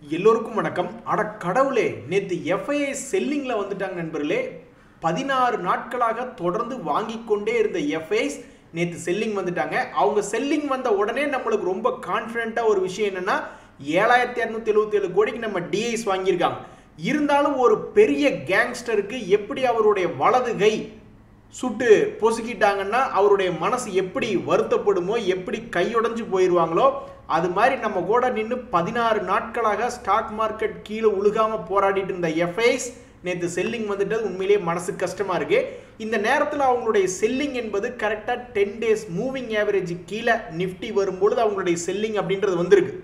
எல்லோருக்கும் வணக்கம். அட கடவுளே, நேத்து எஃப்ஐஎஸ் செல்லிங்ல வந்துட்டாங்க நண்பர்களே. 16 நாட்களாக தொடர்ந்து வாங்கி கொண்டே இருந்த எஃப்ஐஎஸ் நேத்து செல்லிங் வந்துட்டாங்க. அவங்க செல்லிங் வந்த உடனே நம்மளுக்கு ரொம்ப கான்ஃபிடென்ட்டா ஒரு விஷயம் என்னன்னா 7277 கோடிக்கு நம்ம டிஐஸ் வாங்கியிருக்காங்க. இருந்தாலும் ஒரு பெரிய கேங்ஸ்டருக்கு எப்படி அவருடைய வலது கை சுட்டு பொசுக்கிட்டாங்கன்னா அவருடைய மனசு எப்படி வருத்தப்படுமோ, எப்படி கையுடைஞ்சு போயிடுவாங்களோ, அது மாதிரி நம்ம கூட நின்று 16 நாட்களாக ஸ்டாக் மார்க்கெட் கீழே உழுகாம போராடிட்டு இருந்த எஃப்ஐஎஸ் நேற்று செல்லிங் வந்துட்டது உண்மையிலேயே மனசு கஷ்டமா இருக்கு. இந்த நேரத்தில் அவங்களுடைய செல்லிங் என்பது கரெக்டாக 10 days மூவிங் ஆவரேஜ் கீழே நிஃப்டி வரும்பொழுது அவங்களுடைய செல்லிங் அப்படின்றது வந்திருக்கு.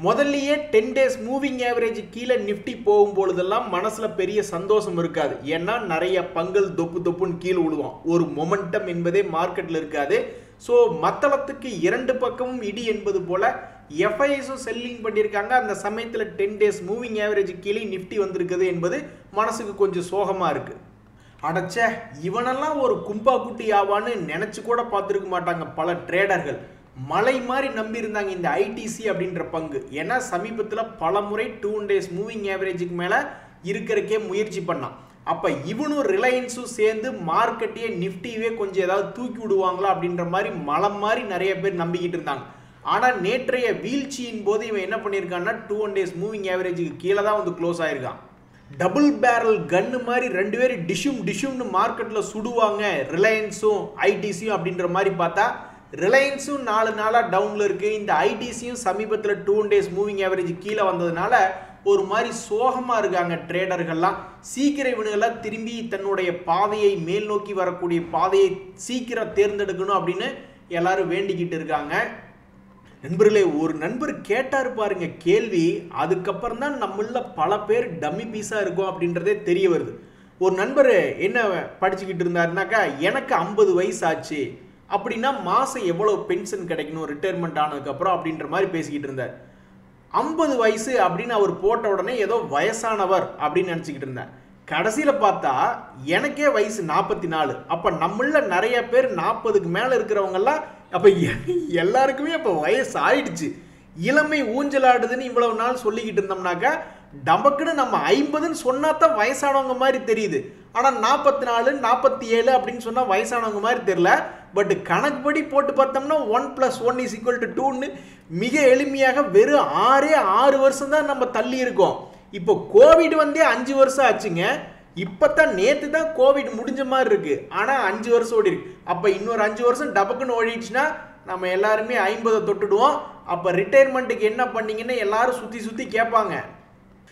முதல்லயே 10 days மூவிங் ஆவரேஜ் கீழே நிஃப்டி போகும்பொழுதெல்லாம் மனசுல பெரிய சந்தோஷம் இருக்காது. ஏன்னா நிறைய பங்கல் தொப்பு தொப்புன்னு கீழே விழுவோம். ஒரு மொமெண்டம் என்பதே மார்க்கெட்ல இருக்காது. ஸோ மத்தளத்துக்கு இரண்டு பக்கமும் இடி என்பது போல எஃப்ஐஎஸும் செல்லிங் பண்ணியிருக்காங்க. அந்த சமயத்தில் 10 days மூவிங் ஆவரேஜ் கீழே நிஃப்டி வந்திருக்குது என்பது மனசுக்கு கொஞ்சம் சோகமா இருக்கு. அடச்ச, இவனெல்லாம் ஒரு கும்பா குட்டி ஆவான்னு நினைச்சு கூட பார்த்துருக்க மாட்டாங்க பல ட்ரேடர்கள். மலை மாதிரி நம்பி இருந்தாங்க இந்த ஐடிசி அப்படின்ற பங்கு. ஏன்னா சமீபத்தில் பல முறை 2 days மூவிங் ஆவரேஜுக்கு மேலே இருக்கிறக்கே முயற்சி பண்ணான். அப்போ இவனும் ரிலையன்ஸும் சேர்ந்து மார்க்கெட்டையே நிஃப்டியே கொஞ்சம் ஏதாவது தூக்கி விடுவாங்களா அப்படின்ற மாதிரி மலை மாதிரி நிறைய பேர் நம்பிக்கிட்டு இருந்தாங்க. ஆனால் நேற்றைய வீழ்ச்சியின் போது இவன் என்ன பண்ணியிருக்கான்னா 2 days மூவிங் ஆவரேஜுக்கு கீழே தான் வந்து க்ளோஸ் ஆயிருக்கான். டபுள் பேரல் கன்னு மாதிரி ரெண்டு பேரும் டிஷ்யூம்னு மார்க்கெட்டில் சுடுவாங்க ரிலையன்ஸும் ஐடிசியும் அப்படின்ற மாதிரி பார்த்தா ரிலையன்ஸும் 4 நாளாக டவுனில் இருக்குது. இந்த ஐடிசியும் சமீபத்தில் 2 days மூவிங் ஆவரேஜ் கீழே வந்ததுனால ஒரு மாதிரி சோகமாக இருக்காங்க ட்ரேடர்கள்லாம். சீக்கிரம் இவனுங்கெல்லாம் திரும்பி தன்னுடைய பாதையை மேல் நோக்கி வரக்கூடிய பாதையை சீக்கிரம் தேர்ந்தெடுக்கணும் அப்படின்னு எல்லாரும் வேண்டிக்கிட்டு இருக்காங்க. நண்பர்களே, ஒரு நண்பர் கேட்டார் பாருங்க கேள்வி, அதுக்கப்புறம் தான் நம்மள பல பேர் டம்மி பீஸாக இருக்கும் அப்படின்றதே தெரிய வருது. ஒரு நண்பர் என்ன படிச்சுக்கிட்டு இருந்தாருனாக்கா, எனக்கு 50 வயசு ஆச்சு அப்படின்னா மாதம் எவ்வளோ பென்ஷன் கிடைக்கணும் ரிட்டையர்மெண்ட் ஆனதுக்கப்புறம் அப்படின்ற மாதிரி பேசிக்கிட்டு இருந்தார். 50 வயசு அப்படின்னு அவர் போட்ட உடனே ஏதோ வயசானவர் அப்படின்னு நினச்சிக்கிட்டு இருந்தேன். கடைசியில் பார்த்தா எனக்கே வயசு 44. அப்போ நம்மள நிறைய பேர் 40க்கு மேலே இருக்கிறவங்கெல்லாம் அப்போ எல்லாருக்குமே அப்போ வயசு ஆயிடுச்சு. இளமை ஊஞ்சலாடுதுன்னு இவ்வளவு நாள் சொல்லிக்கிட்டு இருந்தோம்னாக்கா டபக்குன்னு நம்ம 50ன்னு சொன்னா தான் வயசானவங்க மாதிரி தெரியுது. ஆனால் 44 47 அப்படின்னு சொன்னால் வயசானவங்க மாதிரி தெரியல. பட் கணக்குப்படி போட்டு பார்த்தோம்னா 1 + 1 = 2ன்னு மிக எளிமையாக வெறும் 6 வருஷம் தான் நம்ம தள்ளி இருக்கோம். இப்போ கோவிட் வந்தே 5 வருஷம் ஆச்சுங்க. இப்போத்தான் நேற்று தான் கோவிட் முடிஞ்ச மாதிரி இருக்கு. ஆனால் 5 வருஷம் ஓடி இருக்கு. அப்போ இன்னொரு 5 வருஷம் டபக்குன்னு ஓடிடுச்சுன்னா நம்ம எல்லாருமே 50 தொட்டுடுவோம். அப்போ ரிட்டையர்மெண்ட்டுக்கு என்ன பண்ணீங்கன்னு எல்லாரும் சுற்றி கேட்பாங்க.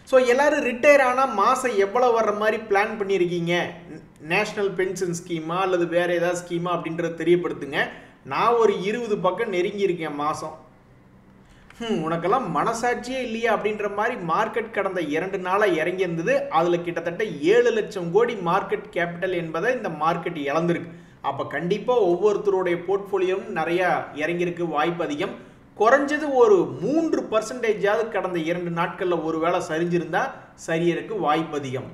ஸோ எல்லாரும் ரிட்டையர் ஆனால் மாதம் எவ்வளோ வர்ற மாதிரி பிளான் பண்ணியிருக்கீங்க? நேஷ்னல் பென்ஷன் ஸ்கீமா அல்லது வேறு ஏதாவது ஸ்கீமா அப்படின்றத தெரியப்படுத்துங்க. நான் ஒரு 20 பக்கம் நெருங்கியிருக்கேன் மாதம். உனக்கெல்லாம் மனசாட்சியே இல்லையா அப்படின்ற மாதிரி மார்க்கெட் கடந்த 2 நாளாக இறங்கி இருந்தது. அதில் கிட்டத்தட்ட 7 லட்சம் கோடி மார்க்கெட் கேபிட்டல் என்பதை இந்த மார்க்கெட் இழந்திருக்கு. அப்போ கண்டிப்பாக ஒவ்வொருத்தருடைய போர்ட்ஃபோலியோவும் நிறையா இறங்கியிருக்கு, வாய்ப்பு அதிகம். குறைஞ்சது ஒரு 3% கடந்த 2 நாட்களில் ஒரு வேளை சரிஞ்சிருந்தா சரியறதுக்கு வாய்ப்பு அதிகம்.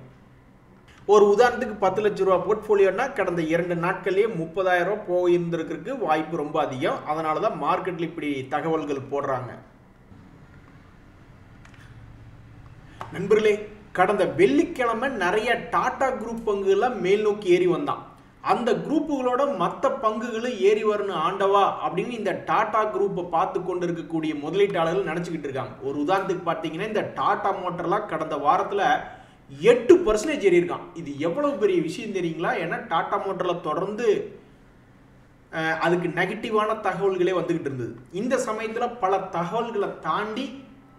ஒரு உதாரணத்துக்கு 10 லட்ச ரூபா போர்ட்ஃபோலியோனா கடந்த 2 நாட்கள்லேயே 30,000 ரூபா போயிருந்திருக்கிறதுக்கு வாய்ப்பு ரொம்ப அதிகம். அதனால தான் மார்க்கெட்டில் இப்படி தகவல்கள் போடுறாங்க. நண்பர்களே, கடந்த வெள்ளிக்கிழமை நிறைய டாடா குரூப் பங்குகள்லாம் மேல் நோக்கி ஏறி வந்தான். அந்த குரூப்புகளோட மற்ற பங்குகளும் ஏறி வரணும் ஆண்டவா அப்படின்னு இந்த டாடா குரூப்பை பார்த்து கொண்டு இருக்கக்கூடிய முதலீட்டாளர்கள் நினச்சிக்கிட்டு இருக்காங்க. ஒரு உதாரணத்துக்கு பார்த்தீங்கன்னா இந்த டாடா மோட்டர்லாம் கடந்த வாரத்தில் 8% ஏறி இருக்கான். இது எவ்வளவு பெரிய விஷயம் தெரியுங்களா? ஏன்னா டாடா மோட்டரில் தொடர்ந்து அதுக்கு நெகட்டிவான தகவல்களே வந்துக்கிட்டு இருந்தது. இந்த சமயத்தில் பல தகவல்களை தாண்டி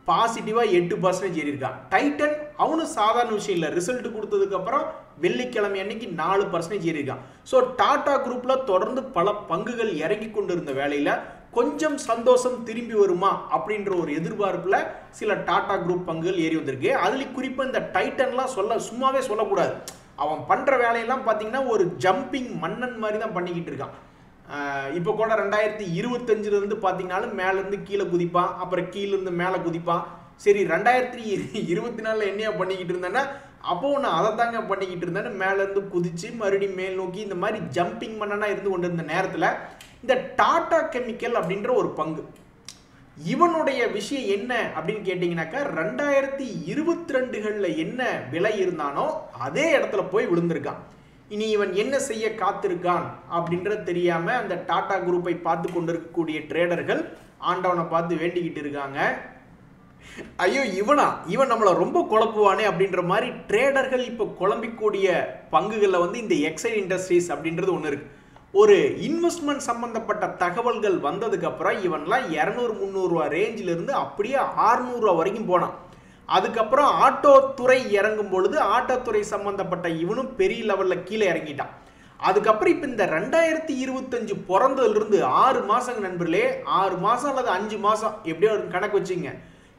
பாசிட்டிவாக 8% ஏறி இருக்கான். டைட்டன் அவனும் சாதாரண விஷயம் இல்லை. ரிசல்ட் கொடுத்ததுக்கப்புறம் வெள்ளிக்கிழமை அன்னைக்கு 4% ஏறி இருக்கான். ஸோ டாடா குரூப்பில் தொடர்ந்து பல பங்குகள் இறங்கி கொண்டு இருந்த வேலையில் கொஞ்சம் சந்தோஷம் திரும்பி வருமா அப்படின்ற ஒரு எதிர்பார்ப்பில் சில டாடா குரூப் பங்குகள் ஏறி வந்திருக்கு. அதுலேயும் குறிப்பாக இந்த டைட்டன்லாம் சும்மாவே சொல்லக்கூடாது. அவன் பண்ணுற வேலையெல்லாம் பார்த்தீங்கன்னா ஒரு ஜம்பிங் மன்னன் மாதிரி தான் பண்ணிக்கிட்டு இருக்கான். இப்போ கூட 2025 பார்த்தீங்கன்னாலும் மேலேருந்து கீழே குதிப்பான், அப்புறம் கீழேருந்து மேலே குதிப்பான். சரி, 2024 என்னையா பண்ணிக்கிட்டு இருந்தேன்னா அப்போது நான் அதை தாங்க பண்ணிக்கிட்டு இருந்தேன்னு மேலேருந்து குதித்து மறுபடியும் மேல் நோக்கி இந்த மாதிரி ஜம்பிங் மன்னனாக இருந்து கொண்டு இருந்த நேரத்தில் இந்த டாடா கெமிக்கல் அப்படின்ற ஒரு பங்கு இவனுடைய விஷயம் என்ன அப்படின்னு கேட்டீங்கன்னாக்கா 2022களில் என்ன விலை இருந்தானோ அதே இடத்துல போய் விழுந்திருக்கான். இனி இவன் என்ன செய்ய காத்திருக்கான் அப்படின்றது தெரியாம அந்த டாடா குரூப்பை பார்த்து கொண்டிருக்கக்கூடிய ட்ரேடர்கள் ஆண்டவனை பார்த்து வேண்டிக்கிட்டு இருக்காங்க. ஐயோ இவன் நம்மளை ரொம்ப குழப்புவானே அப்படின்ற மாதிரி ட்ரேடர்கள் இப்போ குழம்பிக்கூடிய பங்குகளில் வந்து இந்த எக்ஸைட் இண்டஸ்ட்ரீஸ் அப்படின்றது ஒன்று இருக்கு. ஒரு இன்வெஸ்ட்மெண்ட் சம்பந்தப்பட்ட தகவல்கள் வந்ததுக்கு அப்புறம் இவன்லாம் 200-300 ரூபா ரேஞ்சில் இருந்து அப்படியே 600 ரூபா வரைக்கும் போனான். அதுக்கப்புறம் ஆட்டோ துறை இறங்கும் பொழுது ஆட்டோ துறை சம்பந்தப்பட்ட இவனும் பெரிய லெவலில் கீழே இறங்கிட்டான். அதுக்கப்புறம் இப்போ இந்த 2025 பிறந்ததுலேருந்து 6 மாதங்க நண்பர்களே, 6 மாதம் அல்லது 5 மாதம் எப்படியோ ஒரு கணக்கு வச்சுங்க.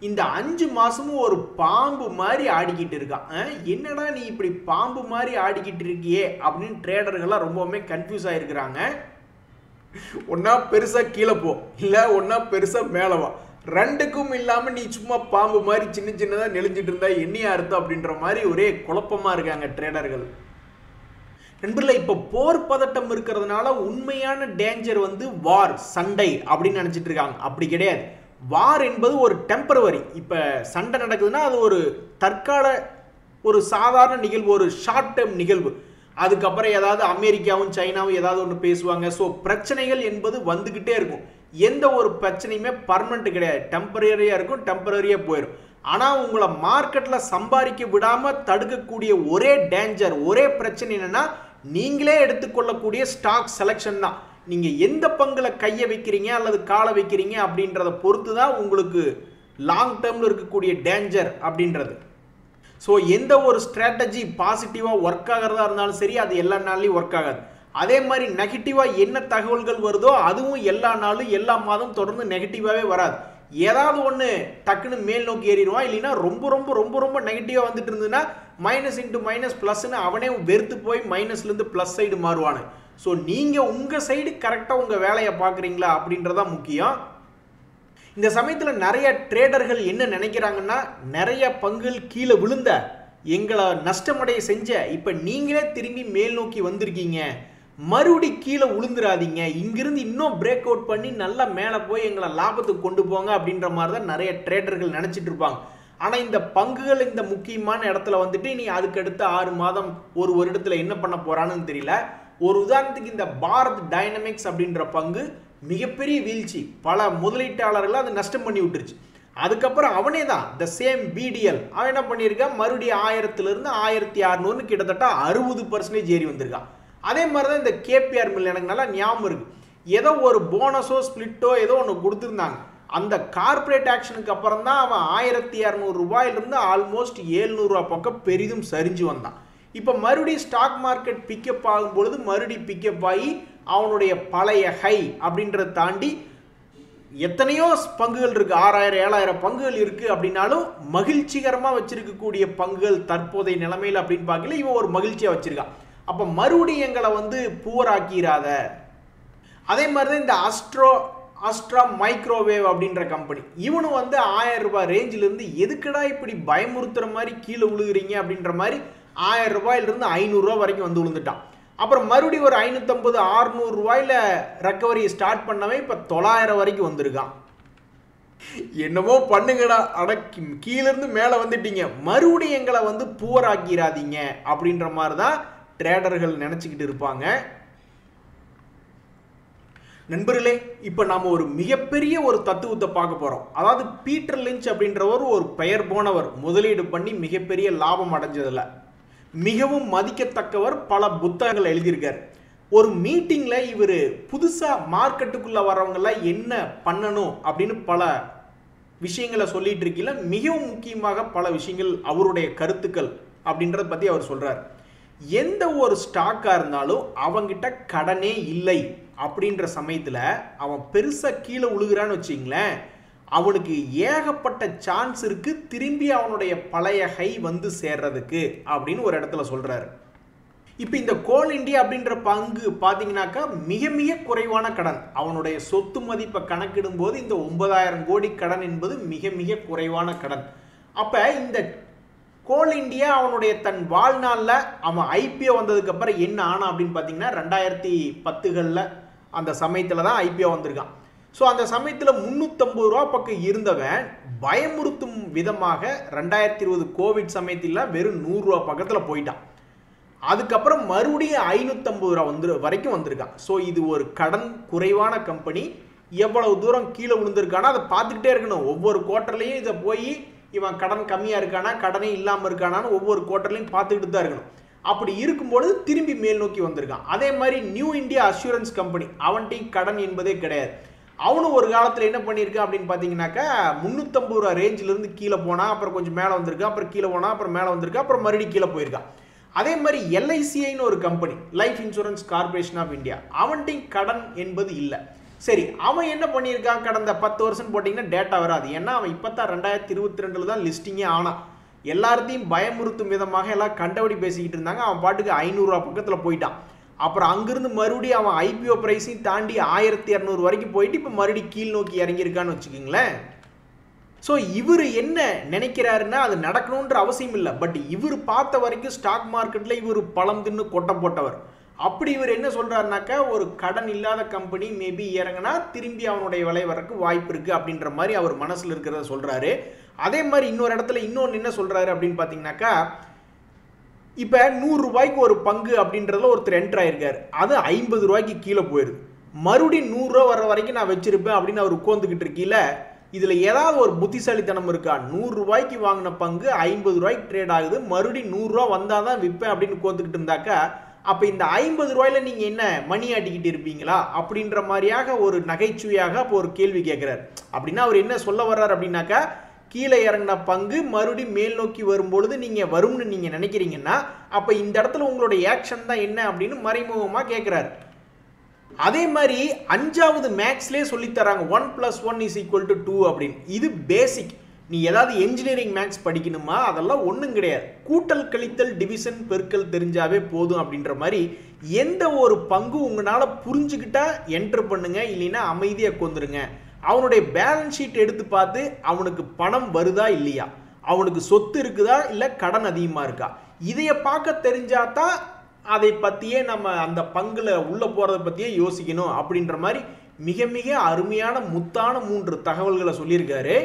இந்த 5 மாதமும் ஒரு பாம்பு மாதிரி ஆடிக்கிட்டு இருக்கான். என்னடா நீ இப்படி பாம்பு மாதிரி ஆடிக்கிட்டு இருக்கியே அப்படின்னு ட்ரேடர்கள்லாம் ரொம்பவுமே கன்ஃபியூஸ் ஆகிருக்கிறாங்க. ஒன்றா பெருசாக கீழே போ, இல்லை ஒன்றா பெருசாக மேலே வா, ரெண்டுக்கும் இல்லாமல் நீ சும்மா பாம்பு மாதிரி சின்ன சின்னதாக நெளிஞ்சிட்டு இருந்தா என்னையா அர்த்தம் அப்படின்ற மாதிரி ஒரே குழப்பமாக இருக்காங்க ட்ரேடர்கள். நண்பர்களே, இப்போ போர் பதட்டம் இருக்கிறதுனால உண்மையான டேஞ்சர் வந்து வார், சண்டை அப்படின்னு நினச்சிட்டு இருக்காங்க. அப்படி கிடையாது. வார் என்பது ஒரு டெம்பரவரி. இப்போ சண்டை நடக்குதுன்னா அது ஒரு தற்கால ஒரு சாதாரண நிகழ்வு, ஒரு ஷார்ட் டேர்ம் நிகழ்வு. அதுக்கப்புறம் ஏதாவது அமெரிக்காவும் சைனாவும் ஏதாவது ஒன்று பேசுவாங்க. ஸோ பிரச்சனைகள் என்பது வந்துக்கிட்டே இருக்கும். எந்த ஒரு பிரச்சனையுமே பர்மனெண்ட் கிடையாது, டெம்பரரியாக இருக்கும், டெம்பரரியாக போயிடும். ஆனால் உங்களை மார்க்கெட்டில் சம்பாதிக்க விடாமல் தடுக்கக்கூடிய ஒரே டேஞ்சர், ஒரே பிரச்சனை என்னென்னா நீங்களே எடுத்துக்கொள்ளக்கூடிய ஸ்டாக் செலெக்ஷன் தான். நீங்கள் எந்த பங்கில் கையை வைக்கிறீங்க அல்லது காலை வைக்கிறீங்க அப்படின்றத பொறுத்து தான் உங்களுக்கு லாங் டேர்மில் இருக்கக்கூடிய டேஞ்சர் அப்படின்றது. ஸோ எந்த ஒரு ஸ்ட்ராட்டஜி பாசிட்டிவாக ஒர்க் ஆகிறதா இருந்தாலும் சரி, அது எல்லா நாள்லையும் ஒர்க் ஆகாது. அதே மாதிரி நெகட்டிவாக என்ன தகவல்கள் வருதோ அதுவும் எல்லா நாளும் எல்லா மாதம் தொடர்ந்து நெகட்டிவாகவே வராது. ஏதாவது ஒன்று டக்குன்னு மேல் நோக்கி ஏறிடுவான். இல்லைன்னா ரொம்ப ரொம்ப ரொம்ப ரொம்ப நெகட்டிவாக வந்துட்டு இருந்ததுன்னா மைனஸ் இன்ட்டு மைனஸ் ப்ளஸ்ன்னு அவனே வெறுத்து போய் மைனஸ்லேருந்து ப்ளஸ் சைடு மாறுவானு. ஸோ நீங்கள் உங்கள் சைடு கரெக்டாக உங்கள் வேலையை பார்க்குறீங்களா அப்படின்றதான் முக்கியம். இந்த சமயத்தில் நிறைய ட்ரேடர்கள் என்ன நினைக்கிறாங்கன்னா, நிறைய பங்குகள் கீழே விழுந்த எங்களை நஷ்டமடைய செஞ்ச இப்போ நீங்களே திரும்பி மேல் நோக்கி வந்திருக்கீங்க, மறுபடி கீழே விழுந்துடாதீங்க, இங்கிருந்து இன்னும் பிரேக் அவுட் பண்ணி நல்லா மேலே போய் எங்களை லாபத்துக்கு கொண்டு போங்க அப்படின்ற மாதிரி தான் நிறைய ட்ரேடர்கள் நினச்சிட்டு இருப்பாங்க. ஆனால் இந்த பங்குகள் இந்த முக்கியமான இடத்துல வந்துட்டு நீ அதுக்கடுத்த 6 மாதம் ஒரு வருடத்தில் என்ன பண்ண போகிறான்னு தெரியல. ஒரு உதாரணத்துக்கு இந்த பாரத் டைனமிக்ஸ் அப்படின்ற பங்கு மிகப்பெரிய வீழ்ச்சி, பல முதலீட்டாளர்கள் அது நஷ்டம் பண்ணி விட்டுருச்சு. அதுக்கப்புறம் அவனே தான் த சேம் பிடிஎல் அவன் என்ன பண்ணியிருக்கான், மறுபடியும் 1000லிருந்து 1600 கிட்டத்தட்ட 60% ஏறி வந்திருக்கான். அதே மாதிரி தான் இந்த கேபிஆர் மில் எனக்கு நல்லா ஞாபகம் இருக்கு. ஏதோ ஒரு போனஸோ ஸ்பிளிட்டோ ஏதோ ஒன்று கொடுத்துருந்தாங்க. அந்த கார்பரேட் ஆக்ஷனுக்கு அப்புறம் தான் அவன் 1200 ரூபாயிலிருந்து ஆல்மோஸ்ட் 700 ரூபா பக்கம் பெரிதும் சரிஞ்சு வந்தான். இப்போ மறுபடியும் ஸ்டாக் மார்க்கெட் பிக்கப் ஆகும் பொழுது மறுபடியும் பிக்கப் ஆகி அவனுடைய பழைய ஹை அப்படின்றத தாண்டி எத்தனையோ பங்குகள் இருக்குது, 6000 7000 பங்குகள் இருக்குது. அப்படின்னாலும் மகிழ்ச்சிகரமாக வச்சிருக்கக்கூடிய பங்குகள் தற்போதைய நிலைமையில் அப்படின்னு பார்க்கல இவன் ஒரு மகிழ்ச்சியாக வச்சிருக்கான். அப்போ மறுபடியும் எங்களை வந்து புவராக்கிறாத. அதே மாதிரி தான் இந்த அஸ்ட்ரா மைக்ரோவேவ் அப்படின்ற கம்பெனி, இவனும் வந்து 1000 ரூபாய் ரேஞ்சிலிருந்து எதுக்கடா இப்படி பயமுறுத்துற மாதிரி கீழே விழுகிறீங்க அப்படின்ற மாதிரி 1000 ரூபாயிலிருந்து 500 ரூபா வரைக்கும் வந்து விழுந்துட்டான். அப்புறம் மறுபடியும் ஒரு 550-600 ரூபாயில் ரெக்கவரி ஸ்டார்ட் பண்ணவே இப்போ 900 வரைக்கும் வந்திருக்கான். என்னமோ பண்ணுங்கடா, கீழேருந்து மேலே வந்துட்டீங்க, மறுபடியும் எங்களை வந்து புவராக்கிறாதீங்க அப்படின்ற மாதிரி தான் ட்ரேடர்கள் நினச்சிக்கிட்டு இருப்பாங்க. நண்பர்களே, இப்போ நாம் ஒரு மிகப்பெரிய ஒரு தத்துவத்தை பார்க்க போகிறோம். அதாவது பீட்டர் லிஞ்ச் அப்படின்றவர் ஒரு பெயர் போனவர், முதலீடு பண்ணி மிகப்பெரிய லாபம் அடைஞ்சதில்லை, மிகவும் மதிக்கத்தக்கவர், பல புத்தகங்கள் எழுதியிருக்கார். ஒரு மீட்டிங்கில் இவர் புதுசாக மார்க்கெட்டுக்குள்ளே வரவங்களாம் என்ன பண்ணணும் அப்படின்னு பல விஷயங்களை சொல்லிட்டு இருக்கீங்கள. மிகவும் முக்கியமாக பல விஷயங்கள் அவருடைய கருத்துக்கள் அப்படின்றத பற்றி அவர் சொல்கிறார். எந்த ஒரு ஸ்டாக்காக இருந்தாலும் அவங்கிட்ட கடனே இல்லை அப்படின்ற சமயத்தில் அவன் பெருசாக கீழே விழுகிறான்னு வச்சிங்களேன், அவனுக்கு ஏகப்பட்ட சான்ஸ் இருக்கு திரும்பி அவனுடைய பழைய ஹை வந்து சேர்றதுக்கு அப்படின்னு ஒரு இடத்துல சொல்றாரு. இப்போ இந்த கோல் இண்டியா அப்படின்ற பங்கு பார்த்தீங்கன்னாக்கா மிக மிக குறைவான கடன், அவனுடைய சொத்து மதிப்பை கணக்கிடும் போது இந்த 9000 கோடி கடன் என்பது மிக மிக குறைவான கடன். அப்போ இந்த கோல் இண்டியா அவனுடைய தன் வாழ்நாளில் அவன் ஐபிஓ வந்ததுக்கு அப்புறம் என்ன ஆனா அப்படின்னு பார்த்தீங்கன்னா 2010களில் அந்த சமயத்தில் தான் ஐபிஓ வந்திருக்கான். ஸோ அந்த சமயத்தில் 350 ரூபா பக்கம் இருந்தவன் பயமுறுத்தும் விதமாக 2020 கோவிட் சமயத்தில் வெறும் 100 ரூபா பக்கத்தில் போயிட்டான். அதுக்கப்புறம் மறுபடியும் 550 ரூபா வரைக்கும் வந்திருக்கான். ஸோ இது ஒரு கடன் குறைவான கம்பெனி. எவ்வளவு தூரம் கீழே விழுந்திருக்கானா அதை பார்த்துக்கிட்டே இருக்கணும். ஒவ்வொரு குவார்ட்டர்லையும் இதை போய் இவன் கடன் கம்மியாக இருக்கானா கடனே இல்லாமல் இருக்கானான்னு ஒவ்வொரு குவார்ட்டர்லையும் பார்த்துக்கிட்டு தான் இருக்கணும். அப்படி இருக்கும்போது திரும்பி மேல் நோக்கி வந்திருக்கான். அதே மாதிரி நியூ இந்தியா அஷூரன்ஸ் கம்பெனி, அவன்கிட்ட கடன் என்பதே கிடையாது. அவனும் ஒரு காலத்தில் என்ன பண்ணியிருக்கான் அப்படின்னு பார்த்தீங்கன்னாக்கா 350 ரூபா ரேஞ்சிலிருந்து கீழே போனா, அப்புறம் கொஞ்சம் மேலே வந்திருக்கான், அப்புறம் கீழே போனா, அப்புறம் மேலே வந்திருக்கான், அப்புறம் மறுபடியும் கீழே போயிருக்கான். அதே மாதிரி LICன்னு ஒரு company, life insurance corporation of India, அவன்கிட்ட கடன் என்பது இல்லை. சரி, அவன் என்ன பண்ணியிருக்கான்? கடந்த 10 வருஷம் போட்டிங்கன்னா டேட்டா வராது. ஏன்னா அவன் இப்போ தான் 2022 தான் லிஸ்டிங்கே ஆனான். எல்லாத்தையும் பயமுறுத்தும் விதமாக எல்லாம் கண்டபடி பேசிக்கிட்டு இருந்தாங்க. அவன் பாட்டுக்கு 500 ரூபா பக்கத்தில் போயிட்டான். அப்புறம் அங்கிருந்து மறுபடியும் அவன் IPO பிரைஸையும் தாண்டி 1200 வரைக்கும் போயிட்டு இப்போ மறுபடியும் கீழ் நோக்கி இறங்கியிருக்கான்னு வச்சுக்கோங்களேன். ஸோ இவர் என்ன நினைக்கிறாருன்னா அது நடக்கணுன்ற அவசியம் இல்லை. பட் இவர் பார்த்த வரைக்கும் ஸ்டாக் மார்க்கெட்டில் இவர் பழம் தின்னு கொட்டை போட்டவர். அப்படி இவர் என்ன சொல்றாருனாக்கா, ஒரு கடன் இல்லாத கம்பெனி மேபி இறங்கினா திரும்பி அவனுடைய விலை வரக்கு வாய்ப்பு இருக்கு அப்படின்ற மாதிரி அவர் மனசுல இருக்கிறத சொல்றாரு. அதே மாதிரி இன்னொரு இடத்துல இன்னொன்று என்ன சொல்றாரு அப்படின்னு பார்த்தீங்கன்னாக்கா, இப்போ 100 ரூபாய்க்கு ஒரு பங்கு அப்படின்றதுல ஒருத்தர் என்டர் ஆயிருக்காரு. அது 50 ரூபாய்க்கு கீழே போயிருது. மறுபடியும் 100 ரூபா வர்ற வரைக்கும் நான் வச்சிருப்பேன் அப்படின்னு அவர் உட்காந்துக்கிட்டு இருக்கீல. இதில் ஏதாவது ஒரு புத்திசாலித்தனம் இருக்கா? 100 ரூபாய்க்கு வாங்கின பங்கு 50 ரூபாய்க்கு ட்ரேட் ஆகுது, மறுபடியும் 100 ரூபா வந்தால் தான் விற்பேன் அப்படின்னு உட்காந்துக்கிட்டு இருந்தாக்கா, அப்போ இந்த 50 ரூபாயில நீங்கள் என்ன மணி ஆட்டிக்கிட்டு இருப்பீங்களா அப்படின்ற மாதிரியாக ஒரு நகைச்சுவையாக அப்போ ஒரு கேள்வி கேட்குறாரு. அப்படின்னா அவர் என்ன சொல்ல வர்றார் அப்படின்னாக்கா, கீழே இறங்கின பங்கு மறுபடியும் மேல் நோக்கி வரும்பொழுது நீங்கள் வரும்னு நீங்கள் நினைக்கிறீங்கன்னா அப்போ இந்த இடத்துல உங்களுடைய ஆக்ஷன் தான் என்ன அப்படின்னு மறைமுகமாக கேட்குறாரு. அதே மாதிரி 5வது மேக்ஸ்லேயே சொல்லித்தராங்க 1+1=2 அப்படின்னு. இது பேசிக். நீ ஏதாவது என்ஜினியரிங் மேக்ஸ் படிக்கணுமா? அதெல்லாம் ஒன்றும் கிடையாது. கூட்டல் கழித்தல் டிவிஷன் பெருக்கல் தெரிஞ்சாவே போதும் அப்படின்ற மாதிரி எந்த ஒரு பங்கு உங்களால் புரிஞ்சுக்கிட்டா என்டர் பண்ணுங்க, இல்லைன்னா அமைதியாக கொந்துருங்க. அவனுடைய பேலன்ஸ் ஷீட் எடுத்து பார்த்து அவனுக்கு பணம் வருதா இல்லையா, அவனுக்கு சொத்து இருக்குதா இல்லை கடன் அதிகமாக இருக்கா, இதைய பார்க்க தெரிஞ்சாதான் அதை பற்றியே நம்ம அந்த பங்குல உள்ள போகிறத பற்றியே யோசிக்கணும் அப்படின்ற மாதிரி மிக மிக அருமையான முத்தான 3 தகவல்களை சொல்லியிருக்காரு.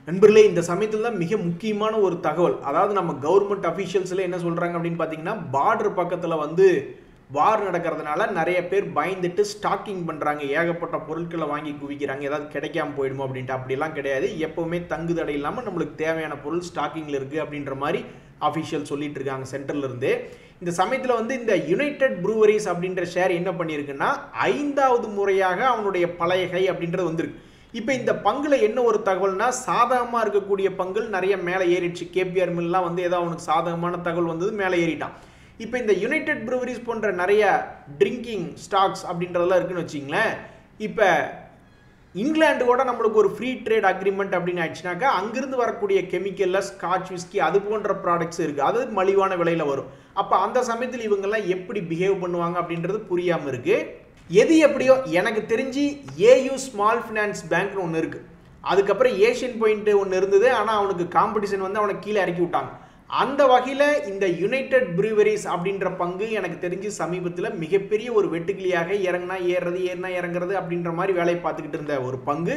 நண்பர்களே, இந்த சமயத்தில் தான் மிக முக்கியமான ஒரு தகவல். அதாவது நம்ம கவர்மெண்ட் அஃபீஷியல்ஸில் என்ன சொல்கிறாங்க அப்படின்னு பார்த்தீங்கன்னா, பார்டர் பக்கத்தில் வந்து வார் நடக்கிறதுனால நிறைய பேர் பயந்துட்டு ஸ்டாக்கிங் பண்ணுறாங்க, ஏகப்பட்ட பொருட்களை வாங்கி குவிக்கிறாங்க, ஏதாவது கிடைக்காம போயிடுமோ அப்படின்ட்டு. அப்படிலாம் கிடையாது. எப்போவுமே தங்கு தடை இல்லாமல் நம்மளுக்கு தேவையான பொருள் ஸ்டாக்கிங்கில் இருக்குது அப்படின்ற மாதிரி அஃபிஷியல் சொல்லிட்டு இருக்காங்க சென்ட்ரல்லேருந்து. இந்த சமயத்தில் வந்து இந்த யுனைடெட் ப்ரூவரிஸ் அப்படின்ற ஷேர் என்ன பண்ணியிருக்குன்னா 5வது முறையாக அவனுடைய பழைய ஹை அப்படின்றது வந்துருக்கு. இப்போ இந்த பங்குல என்ன ஒரு தகவல்னா, சாதகமாக இருக்கக்கூடிய பங்குகள் நிறைய மேலே ஏறிடுச்சு. கேபிஆர் மில்லாம் வந்து ஏதோ அவனுக்கு சாதகமான தகவல் வந்தது, மேலே ஏறிட்டான். இப்போ இந்த யுனைடெட் ப்ரூவரிஸ் போன்ற நிறைய ட்ரிங்கிங் ஸ்டாக்ஸ் அப்படின்றதெல்லாம் இருக்குன்னு வச்சிங்களேன். இப்போ இங்கிலாந்து கூட நம்மளுக்கு ஒரு ஃப்ரீ ட்ரேட் அக்ரிமெண்ட் அப்படின்னு ஆயிடுச்சுனாக்கா அங்கிருந்து வரக்கூடிய கெமிக்கலில் ஸ்காட்ச் விஸ்கி அது போன்ற ப்ராடக்ட்ஸ் இருக்குது, அது மலிவான விலையில் வரும். அப்போ அந்த சமயத்தில் இவங்கெல்லாம் எப்படி பிஹேவ் பண்ணுவாங்க அப்படின்றது புரியாமல் இருக்குது. எது எப்படியோ எனக்கு தெரிஞ்சு ஏயு ஸ்மால் ஃபினான்ஸ் பேங்க்னு ஒன்று இருக்குது, அதுக்கப்புறம் ஏஷியன் பாயிண்ட் ஒன்று இருந்தது, ஆனால் அவனுக்கு காம்படிஷன் வந்து அவனை கீழே இறக்கி விட்டாங்க. அந்த வகையில் இந்த யுனைடெட் ப்ரூவரிஸ் அப்படின்ற பங்கு எனக்கு தெரிஞ்சு சமீபத்தில் மிகப்பெரிய ஒரு வெட்டுக்கிளியாக இறங்கினா ஏறுறது ஏறினா இறங்குறது அப்படின்ற மாதிரி வேலையை பார்த்துக்கிட்டு இருந்த ஒரு பங்கு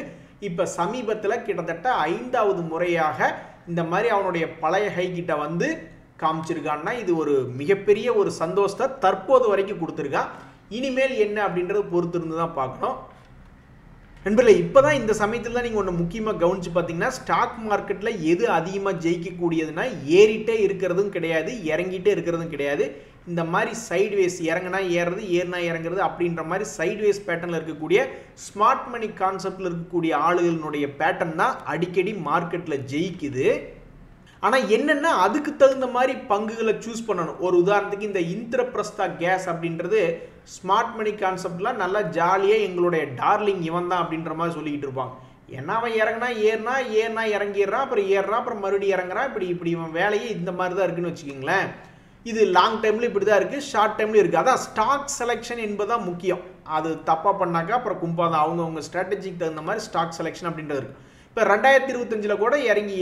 இப்போ சமீபத்தில் கிட்டத்தட்ட 5வது முறையாக இந்த மாதிரி அவனுடைய பழைய ஹை கிட்ட வந்து காமிச்சிருக்கான்னா இது ஒரு மிகப்பெரிய ஒரு சந்தோஷத்தை தற்போது வரைக்கும் கொடுத்துருக்கான். இனிமேல் என்ன அப்படின்றது பொறுத்து இருந்து தான் பார்க்கணும். நண்பர்களே, இப்போ தான் இந்த சமயத்தில் தான் நீங்கள் ஒன்று முக்கியமாக கவனித்து பார்த்தீங்கன்னா, ஸ்டாக் மார்க்கெட்டில் எது அதிகமாக ஜெயிக்கக்கூடியதுன்னா ஏறிட்டே இருக்கிறதும் கிடையாது, இறங்கிட்டே இருக்கிறதும் கிடையாது. இந்த மாதிரி சைட்வேஸ் இறங்கினா ஏறுறது ஏறினா இறங்குறது அப்படின்ற மாதிரி சைட்வேஸ் பேட்டர்னில் இருக்கக்கூடிய ஸ்மார்ட் மணி கான்செப்டில் இருக்கக்கூடிய ஆளுகளினுடைய பேட்டர்ன் தான் அடிக்கடி மார்க்கெட்டில் ஜெயிக்குது. ஆனால் என்னென்னா அதுக்கு தகுந்த மாதிரி பங்குகளை சூஸ் பண்ணணும். ஒரு உதாரணத்துக்கு இந்த இந்திரபிரஸ்தா கேஸ் அப்படின்றது ஸ்மார்ட் மணி கான்செப்ட்லாம் நல்லா ஜாலியாக எங்களுடைய டார்லிங் இவன் தான் அப்படின்ற மாதிரி சொல்லிக்கிட்டு இருப்பாங்க. ஏன்னா அவன் இறங்கினா ஏறினா ஏறினா இறங்கிடுறான், அப்புறம் ஏறுறான், அப்புறம் மறுபடியும் இறங்குறான். இப்படி இவன் வேலையே இந்த மாதிரி தான் இருக்குன்னு வச்சுக்கிங்களேன். இது லாங் டைமில் இப்படி தான் இருக்குது, ஷார்ட் டைம்லையும் இருக்குது. அதான் ஸ்டாக் செலெக்ஷன் என்பதுதான் முக்கியம். அது தப்பாக பண்ணாக்கா அப்புறம் கும்பா தான். அவங்கவுங்க ஸ்ட்ராட்டஜிக்கு தகுந்த மாதிரி ஸ்டாக் செலெக்ஷன் அப்படின்றது இருக்குது. இப்போ 2025 கூட இறங்கி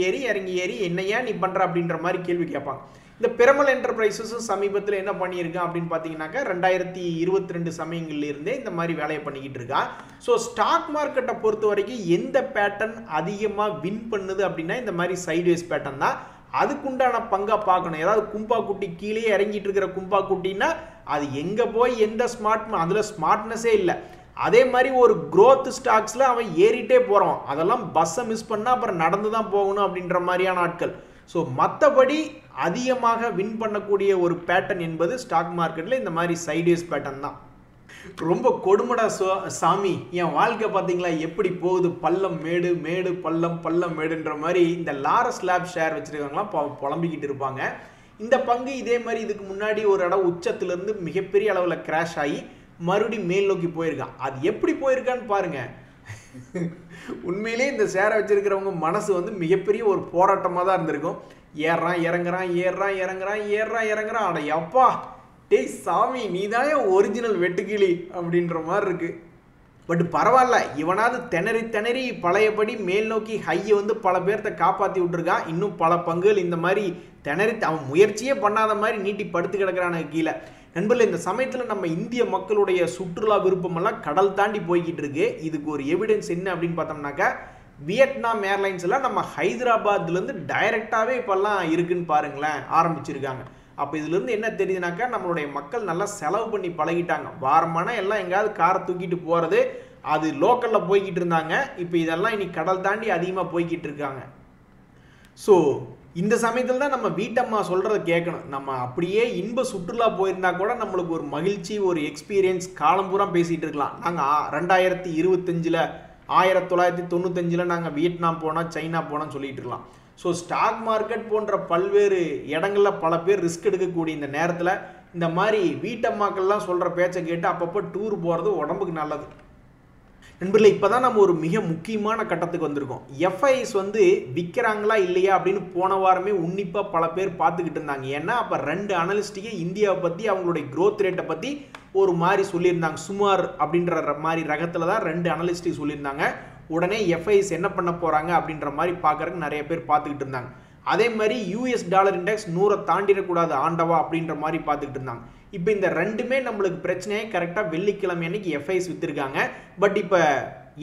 ஏறி என்னையா நீ பண்ணுற அப்படின்ற மாதிரி கேள்வி கேட்பாங்க. இந்த பிரமல் என்டர்பிரைசஸும் சமீபத்தில் என்ன பண்ணியிருக்கான் அப்படின்னு பார்த்தீங்கன்னாக்கா 2022 சமயங்கள்ல இருந்தே இந்த மாதிரி வேலையை பண்ணிக்கிட்டு இருக்கான். ஸோ ஸ்டாக் மார்க்கெட்டை பொறுத்த வரைக்கும் எந்த பேட்டர்ன் அதிகமாக வின் பண்ணுது அப்படின்னா இந்த மாதிரி சைட்வேஸ் பேட்டர்ன் தான். அதுக்குண்டான பங்கா பார்க்கணும். ஏதாவது கும்பா குட்டி கீழே இறங்கிட்டு இருக்கிற கும்பா குட்டின்னா அது எங்கே போய் எந்த அதில் ஸ்மார்ட்னஸே இல்லை. அதே மாதிரி ஒரு growth ஸ்டாக்ஸில் அவன் ஏறிட்டே போகிறான். அதெல்லாம் பஸ்ஸை மிஸ் பண்ணால் அப்புறம் நடந்து தான் போகணும் அப்படின்ற மாதிரியான ஆட்கள். ஸோ மற்றபடி அதிகமாக வின் பண்ணக்கூடிய ஒரு பேட்டர்ன் என்பது ஸ்டாக் மார்க்கெட்டில் இந்த மாதிரி சைட்வேஸ் பேட்டர்ன் தான். ரொம்ப கொடுமடா சாமி, என் வாழ்க்கை பார்த்தீங்களா எப்படி போகுது, பள்ளம் மேடு மேடு பள்ளம் பள்ளம் மேடுன்ற மாதிரி இந்த லாரஸ் லேப் ஷேர் வச்சுருக்காங்களாம் புலம்பிக்கிட்டு இருப்பாங்க. இந்த பங்கு இதே மாதிரி இதுக்கு முன்னாடி ஒரு இடம் உச்சத்திலிருந்து மிகப்பெரிய அளவில் கிராஷ் ஆகி மறுபடியும் மேல் நோக்கி போயிருக்கான். அது எப்படி போயிருக்கான்னு பாருங்க. உண்மையிலே இந்த ஷேரை வச்சிருக்கிறவங்க மனசு வந்து மிகப்பெரிய ஒரு போராட்டமாக தான் இருந்திருக்கும். ஏறான் இறங்குறான் ஏறான் இறங்குறான் ஏறான் இறங்குறான். அட அப்பா டேய் சாமி நீதானே ஒரிஜினல் வெட்டுக்கிளி அப்படின்ற மாதிரி இருக்கு. பட் பரவாயில்ல, இவனாவது திணறி திணறி பழையபடி மேல் நோக்கி ஹையை வந்து பல பேர்த்த காப்பாற்றி விட்டுருக்கான். இன்னும் பல பங்குகள் இந்த மாதிரி திணறி அவன் முயற்சியே பண்ணாத மாதிரி நீட்டி படுத்து கிடக்கிறானுங்க கீழே. நண்பர்களே, இந்த சமயத்தில் நம்ம இந்திய மக்களுடைய சுற்றுலா விருப்பமெல்லாம் கடல் தாண்டி போய்கிட்டு இருக்கு. இதுக்கு ஒரு எவிடன்ஸ் என்ன அப்படின்னு பார்த்தோம்னாக்கா, வியட்நாம் ஏர்லைன்ஸ் எல்லாம் நம்ம ஹைதராபாத்லேருந்து டைரெக்டாகவே இப்போல்லாம் இருக்குன்னு பாருங்களேன் ஆரம்பிச்சிருக்காங்க. அப்போ இதுலேருந்து என்ன தெரியுதுனாக்கா, நம்மளுடைய மக்கள் நல்லா செலவு பண்ணி பழகிட்டாங்க. வாரமான எல்லாம் எங்கேயாவது காரை தூக்கிட்டு போகிறது, அது லோக்கலில் போய்கிட்டு இருந்தாங்க. இப்போ இதெல்லாம் இனி கடல் தாண்டி அதிகமாக போய்கிட்டு இருக்காங்க. ஸோ இந்த சமயத்தில் தான் நம்ம வீட்டம்மா சொல்கிறத கேட்கணும். நம்ம அப்படியே இன்ப சுற்றுலா போயிருந்தா கூட நம்மளுக்கு ஒரு மகிழ்ச்சி, ஒரு எக்ஸ்பீரியன்ஸ் காலம் பூரா பேசிகிட்டு இருக்கலாம். நாங்கள் 2025 1995 நாங்கள் வியட்நாம் போனோம், சைனா போனோம்னு சொல்லிட்டு இருக்கலாம். ஸோ ஸ்டாக் மார்க்கெட் போன்ற பல்வேறு இடங்களில் பல பேர் ரிஸ்க் எடுக்கக்கூடிய இந்த நேரத்தில் இந்த மாதிரி வீட்டம்மாக்கள்லாம் சொல்கிற பேச்சை கேட்டு அப்பப்போ டூர் போகிறது உடம்புக்கு நல்லது. நண்பர்களே, இப்போ தான் நம்ம ஒரு மிக முக்கியமான கட்டத்துக்கு வந்திருக்கோம். எஃப்ஐஎஸ் வந்து விற்கிறாங்களா இல்லையா அப்படின்னு போன வாரமே உன்னிப்பாக பல பேர் பார்த்துக்கிட்டு இருந்தாங்க. ஏன்னா அப்போ 2 அனலிஸ்ட்டுக்கு இந்தியாவை பற்றி அவங்களுடைய க்ரோத் ரேட்டை பற்றி ஒரு மாதிரி சொல்லியிருந்தாங்க. சுமார் அப்படின்ற மாதிரி ரகத்தில் தான் 2 அனலிஸ்ட்டுக்கு சொல்லியிருந்தாங்க. உடனே எஃப்ஐஎஸ் என்ன பண்ண போகிறாங்க அப்படின்ற மாதிரி பார்க்குறதுக்கு நிறைய பேர் பார்த்துக்கிட்டு இருந்தாங்க. அதே மாதிரி யூஎஸ் டாலர் இண்டெக்ஸ் 100 தாண்டிடக்கூடாது ஆண்டவா அப்படின்ற மாதிரி பார்த்துக்கிட்டு இருந்தாங்க. இப்போ இந்த ரெண்டுமே நம்மளுக்கு பிரச்சனையே கரெக்டாக வெள்ளிக்கிழமை அன்னைக்கு எஃப்ஐஎஸ் விற்றுருக்காங்க. பட் இப்போ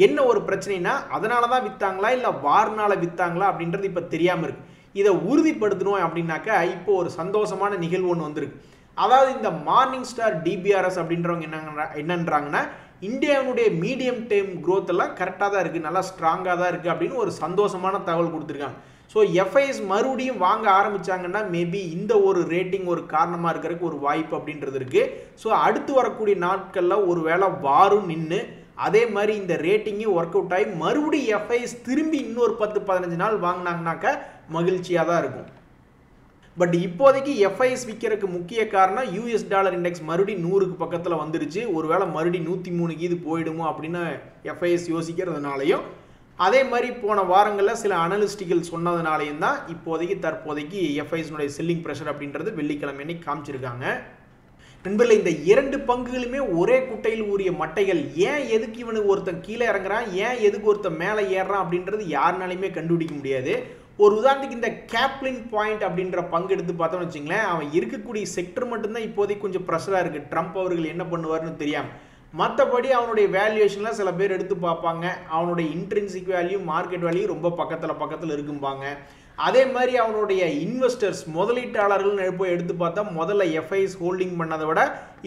என்ன ஒரு பிரச்சனைனா, அதனால தான் விற்றாங்களா இல்லை வார்னால விற்றாங்களா அப்படின்றது இப்போ தெரியாமல் இருக்குது. இதை உறுதிப்படுத்தணும் அப்படின்னாக்கா இப்போ ஒரு சந்தோஷமான நிகழ்வு ஒன்று வந்திருக்கு. அதாவது இந்த மார்னிங் ஸ்டார் டிபிஆர்எஸ் அப்படின்றவங்க என்னன்றாங்கன்னா, இந்தியாவுடைய மீடியம் டைம் க்ரோத் எல்லாம் கரெக்டாக தான் இருக்குது, நல்லா ஸ்ட்ராங்காக தான் இருக்குது அப்படின்னு ஒரு சந்தோஷமான தகவல் கொடுத்துருக்காங்க. ஸோ எஃப்ஐஎஸ் மறுபடியும் வாங்க ஆரம்பித்தாங்கன்னா மேபி இந்த ஒரு ரேட்டிங் ஒரு காரணமாக இருக்கிறதுக்கு ஒரு வாய்ப்பு அப்படின்றது இருக்குது. ஸோ அடுத்து வரக்கூடிய நாட்களில் ஒரு வேளை வாரும் நின்று அதே மாதிரி இந்த ரேட்டிங்கும் ஒர்க் அவுட் ஆகி மறுபடியும் எஃப்ஐஎஸ் திரும்பி இன்னொரு 10-15 நாள் வாங்கினாங்கனாக்கா மகிழ்ச்சியாக தான் இருக்கும். பட் இப்போதைக்கு எஃப்ஐஎஸ் விற்கிறதுக்கு முக்கிய காரணம் யூஎஸ் டாலர் இண்டெக்ஸ் மறுபடியும் 100க்கு பக்கத்தில் வந்துருச்சு. ஒருவேளை மறுபடியும் 103 இது போயிடுமோ அப்படின்னு எஃப்ஐஎஸ் யோசிக்கிறதுனாலையும், அதே மாதிரி போன வாரங்களில் சில அனலிஸ்டிகள் சொன்னதுனாலையும் தான் இப்போதைக்கு தற்போதைக்கு எஃப்ஐஎஸ்னுடைய செல்லிங் ப்ரெஷர் அப்படின்றது வெள்ளிக்கிழமை அன்னைக்கு காமிச்சிருக்காங்க. நண்பர்களே, இந்த 2 பங்குகளுமே ஒரே குட்டையில் ஊறிய மட்டைகள். ஏன் எதுக்கு இவனுக்கு ஒருத்தன் கீழே இறங்குறான், ஏன் எதுக்கு ஒருத்தன் மேலே ஏறுறான் அப்படின்றது யாருனாலையுமே கண்டுபிடிக்க முடியாது. ஒரு உதாரணத்துக்கு இந்த கேப்லின் பாயிண்ட் அப்படின்ற பங்கு எடுத்து பார்த்தோம்னு வச்சுங்களேன், அவன் இருக்கக்கூடிய செக்டர் மட்டும்தான் இப்போதைக்கு கொஞ்சம் ப்ரெஷராக இருக்குது. ட்ரம்ப் அவர்கள் என்ன பண்ணுவார்னு தெரியாமல். மற்றபடி அவனுடைய வேல்யூவேஷன்லாம் சில பேர் எடுத்து பார்ப்பாங்க. அவனுடைய இன்ட்ரின்சிக் வேல்யூ மார்க்கெட் வேல்யூ ரொம்ப பக்கத்தில் இருக்கும்பாங்க. அதே மாதிரி அவனுடைய இன்வெஸ்டர்ஸ் முதலீட்டாளர்கள் போய் எடுத்து பார்த்தா முதல்ல எஃப்ஐஎஸ் ஹோல்டிங் பண்ணதை விட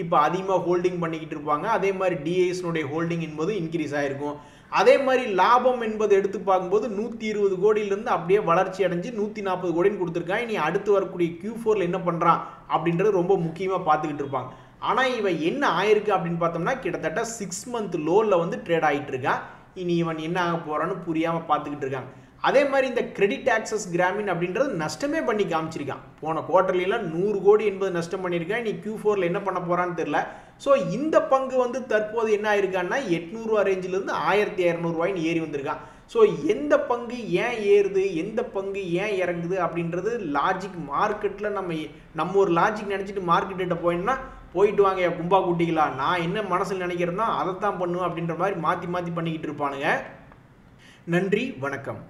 இப்போ அதிகமாக ஹோல்டிங் பண்ணிக்கிட்டு இருப்பாங்க. அதே மாதிரி டிஐஎஸ்னுடைய ஹோல்டிங் என்பது இன்க்ரீஸ் ஆகிருக்கும். அதே மாதிரி லாபம் என்பது எடுத்து பார்க்கும்போது 120 கோடியிலிருந்து அப்படியே வளர்ச்சி அடைஞ்சு 140 கோடின்னு கொடுத்துருக்கான். இனி அடுத்து வரக்கூடிய Q4 என்ன பண்ணுறான் அப்படின்றது ரொம்ப முக்கியமாக பார்த்துக்கிட்டு இருப்பாங்க. ஆனால் இவன் என்ன ஆயிருக்கு அப்படின்னு பார்த்தோம்னா கிட்டத்தட்ட 6 மந்த் லோவில் வந்து ட்ரேட் ஆகிட்டு இருக்கான். இனி இவன் என்ன ஆக போகிறான்னு புரியாமல் பார்த்துக்கிட்டு இருக்காங்க. அதே மாதிரி இந்த கிரெடிட் ஆக்சஸ் கிராமின் அப்படின்றது நஷ்டமே பண்ணி காமிச்சிருக்கான். போன குவார்டர்லாம் 100 கோடி என்பது நஷ்டம் பண்ணியிருக்கான். இனி Q4 என்ன பண்ண போகிறான்னு தெரியல. ஸோ இந்த பங்கு வந்து தற்போது என்ன ஆயிருக்கான்னா 800 ரூபா ரேஞ்சிலிருந்து 1200 ரூபாய்னு ஏறி வந்திருக்கான். ஸோ எந்த பங்கு ஏன் ஏறுது, எந்த பங்கு ஏன் இறங்குது அப்படின்றது லாஜிக் மார்க்கெட்டில் நம்ம ஒரு லாஜிக் நினச்சிட்டு மார்க்கெட்ட போயிட்டு வாங்க கும்பா குட்டிகளா, நான் என்ன மனசில் நினைக்கிறேன்னா அதைத்தான் பண்ணுவேன் அப்படின்ற மாதிரி மாற்றி பண்ணிக்கிட்டு இருப்பானுங்க. நன்றி, வணக்கம்.